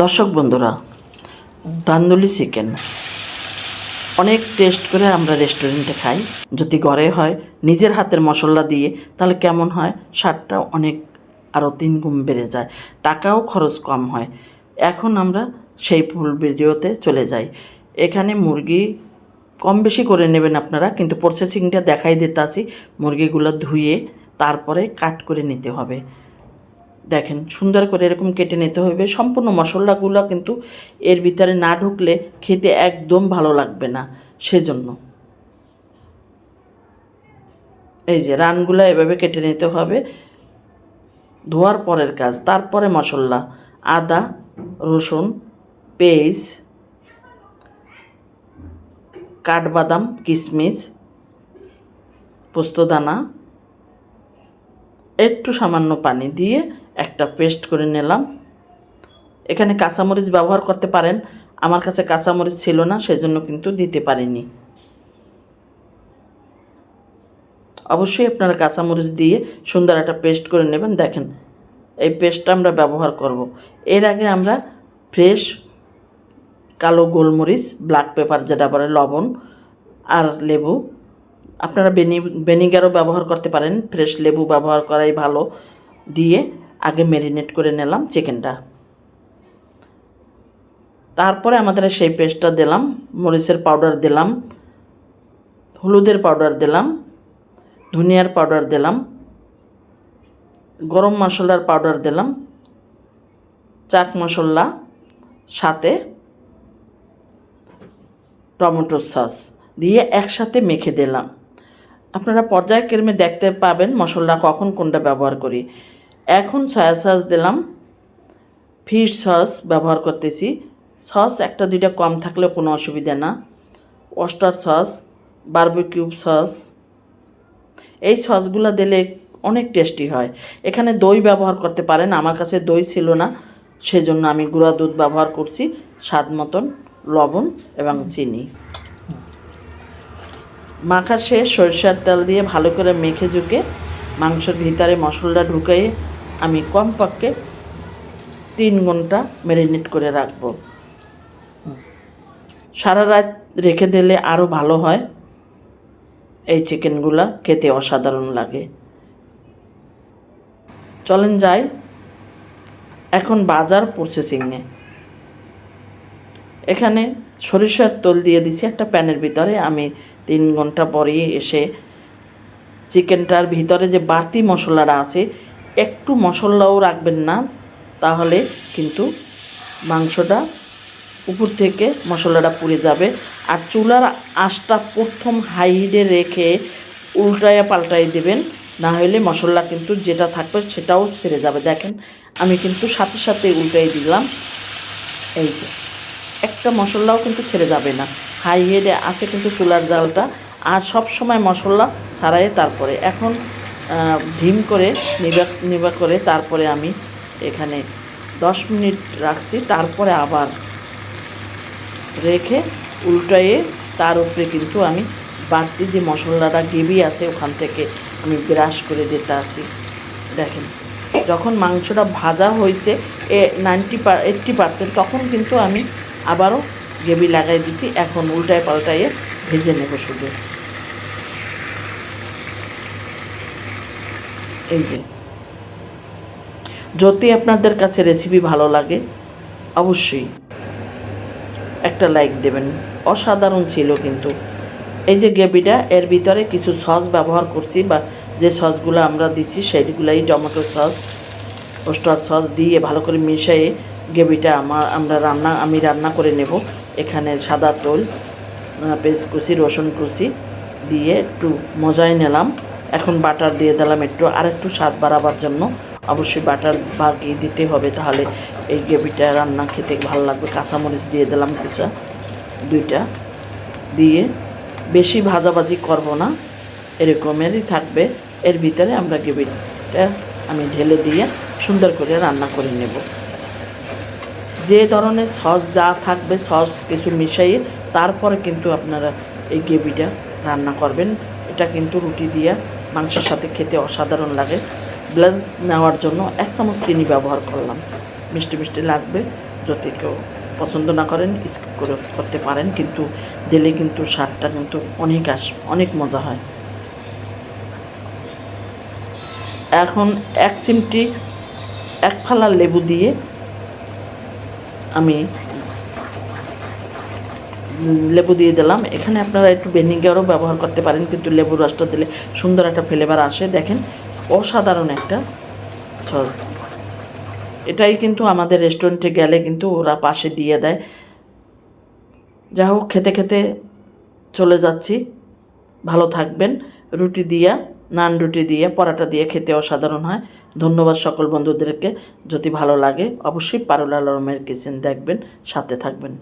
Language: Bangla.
দর্শক বন্ধুরা, তান্দুরি চিকেন অনেক টেস্ট করে আমরা রেস্টুরেন্টে খাই। যদি ঘরে হয় নিজের হাতের মশলা দিয়ে, তাহলে কেমন হয়? স্বাদটা অনেক আরও 3 গুণ বেড়ে যায়, টাকাও খরচ কম হয়। এখন আমরা সেই ফুল ভিডিওতে চলে যাই। এখানে মুরগি কম বেশি করে নেবেন আপনারা, কিন্তু প্রসেসিংটা দেখাই দিতে আসি। মুরগিগুলো ধুয়ে তারপরে কাট করে নিতে হবে। দেখেন, সুন্দর করে এরকম কেটে নিতে হবে। সম্পূর্ণ মশলাগুলো কিন্তু এর ভিতরে না ঢুকলে খেতে একদম ভালো লাগবে না, সেজন্য এই যে রানগুলো এভাবে কেটে নিতে হবে। ধোয়ার পরের কাজ, তারপরে মশলা: আদা, রসুন, পেঁয়াজ, কাঠবাদাম, কিশমিশ, পোস্তদানা, একটু সামান্য পানি দিয়ে একটা পেস্ট করে নিলাম। এখানে কাঁচামরিচ ব্যবহার করতে পারেন, আমার কাছে কাঁচামরিচ ছিল না, সেজন্য কিন্তু দিতে পারিনি। অবশ্যই আপনারা কাঁচামরিচ দিয়ে সুন্দর একটা পেস্ট করে নেবেন। দেখেন, এই পেস্টটা আমরা ব্যবহার করব। এর আগে আমরা ফ্রেশ কালো গোলমরিচ, ব্ল্যাক পেপার যেটা বলে, লবণ আর লেবু, আপনারা ভিনেগারও ব্যবহার করতে পারেন, ফ্রেশ লেবু ব্যবহার করাই ভালো, দিয়ে আগে ম্যারিনেট করে নিলাম চিকেনটা। তারপরে আমাদের সেই পেস্টটা দিলাম, মরিচের পাউডার দিলাম, হলুদের পাউডার দিলাম, ধনিয়ার পাউডার দিলাম, গরম মশলার পাউডার দিলাম, চাট মশলা, সাথে টমেটো সস দিয়ে একসাথে মেখে দিলাম। আপনারা পর্যায়ক্রমে দেখতে পাবেন মশলা কখন কোনটা ব্যবহার করি। এখন সয়া সস দিলাম, ফিশ সস ব্যবহার করতেছি। সস একটা দুইটা কম থাকলেও কোনো অসুবিধা না। ওস্টার সস, বারবিকিউ সস, এই সসগুলো দিলে অনেক টেস্টি হয়। এখানে দই ব্যবহার করতে পারেন, আমার কাছে দই ছিল না, সেজন্য আমি গুঁড়া দুধ ব্যবহার করছি, স্বাদ মতন লবণ এবং চিনি। মাখা শেষ, সরিষার তেল দিয়ে ভালো করে মেখে ঝুঁকে মাংসের ভিতরে মশলাটা ঢুকিয়ে আমি কমপক্ষে 3 ঘন্টা ম্যারিনেট করে রাখবো। সারা রাত রেখে দিলে আরও ভালো হয়। এই চিকেনগুলা খেতে অসাধারণ লাগে। চলেন যাই এখন বাজার প্রসেসিংয়ে। এখানে সরিষার তেল দিয়ে দিছি একটা প্যানের ভিতরে। আমি 3 ঘন্টা পরে এসে চিকেনটার ভিতরে যে বাড়তি মশলাটা আছে, একটু মশলাও রাখবেন না, তাহলে কিন্তু মাংসটা উপর থেকে মশলাটা পুড়ে যাবে। আর চুলার আঁচটা প্রথম হাই হিটে রেখে উল্টায়া পাল্টাই দেবেন, না হলে মশলা কিন্তু যেটা থাকবে সেটাও ছেড়ে যাবে। দেখেন, আমি কিন্তু সাথে সাথে উল্টাই দিলাম। এই যে একটা মশলাও কিন্তু ছেড়ে যাবে না, হাই হিটে আছে কিন্তু চুলার জালটা। আর সব সময় মশলা ছাড়াই তারপরে এখন ধিম করে নিবা করে তারপরে আমি এখানে 10 মিনিট রাখছি। তারপরে আবার রেখে উল্টায়ে তার উপরে কিন্তু আমি বাড়তি যে মশলাটা গ্রেভি আছে ওখান থেকে আমি ব্রাশ করে দিতে আসি। দেখেন, যখন মাংসটা ভাজা হয়েছে 80%, তখন কিন্তু আমি আবারও গ্রেভি লাগাই দিছি। এখন উল্টায় পাল্টাইয়ে ভেজে নেব শুধু। এই যে, যদি আপনাদের কাছে রেসিপি ভালো লাগে অবশ্যই একটা লাইক দেবেন। অসাধারণ ছিল কিন্তু এই যে গ্রেভিটা। এর ভিতরে কিছু সস ব্যবহার করছি, বা যে সসগুলো আমরা দিচ্ছি সেইগুলাই টমেটো সস, ওস্টার সস দিয়ে ভালো করে মিশিয়ে গ্রেভিটা আমি রান্না করে নেব। এখানে সাদা তেল, পেঁয়াজ কুচি, রসুন কুচি দিয়ে একটু মজাই নিলাম। এখন বাটার দিয়ে দিলাম আরেকটু স্বাদ বাড়াবার জন্য। অবশ্যই বাটার বাগিয়ে দিতে হবে, তাহলে এই গ্রেভিটা রান্না খেতে ভালো লাগবে। কাঁচামরিচ দিয়ে দিলাম কুচা 2টা, দিয়ে বেশি ভাজাভাজি করব না, এরকমেরই থাকবে। এর ভিতরে আমরা গ্রেভিটা আমি ঢেলে দিয়ে সুন্দর করে রান্না করে নেব। যে ধরনের সস যা থাকবে সস কিছু মিশিয়ে তারপরে কিন্তু আপনারা এই গ্রেভিটা রান্না করবেন। এটা কিন্তু রুটি দিয়ে মাংসের সাথে খেতে অসাধারণ লাগে। ব্যালেন্স নেওয়ার জন্য 1 চামচ চিনি ব্যবহার করলাম, মিষ্টি মিষ্টি লাগবে। যদি কেউ পছন্দ না করেন স্কিপ করতে পারেন, কিন্তু দিলে কিন্তু স্বাদটা কিন্তু অনেক মজা হয়। এখন 1 চিমটি 1 ফালা লেবু দিয়ে আমি লেবু দিয়ে দিলাম। এখানে আপনারা একটু ভিনেগারও ব্যবহার করতে পারেন, কিন্তু লেবুর রসটা দিলে সুন্দর একটা ফ্লেভার আসে। দেখেন অসাধারণ একটা সস। এটাই কিন্তু আমাদের রেস্টুরেন্টে গেলে কিন্তু ওরা পাশে দিয়ে দেয়। যা হোক, খেতে খেতে চলে যাচ্ছি। ভালো থাকবেন। রুটি দিয়া, নান রুটি দিয়ে, পরাটা দিয়ে খেতে অসাধারণ হয়। ধন্যবাদ সকল বন্ধুদেরকে। যদি ভালো লাগে অবশ্যই পারুল আলমের কিচেন দেখবেন, সাথে থাকবেন।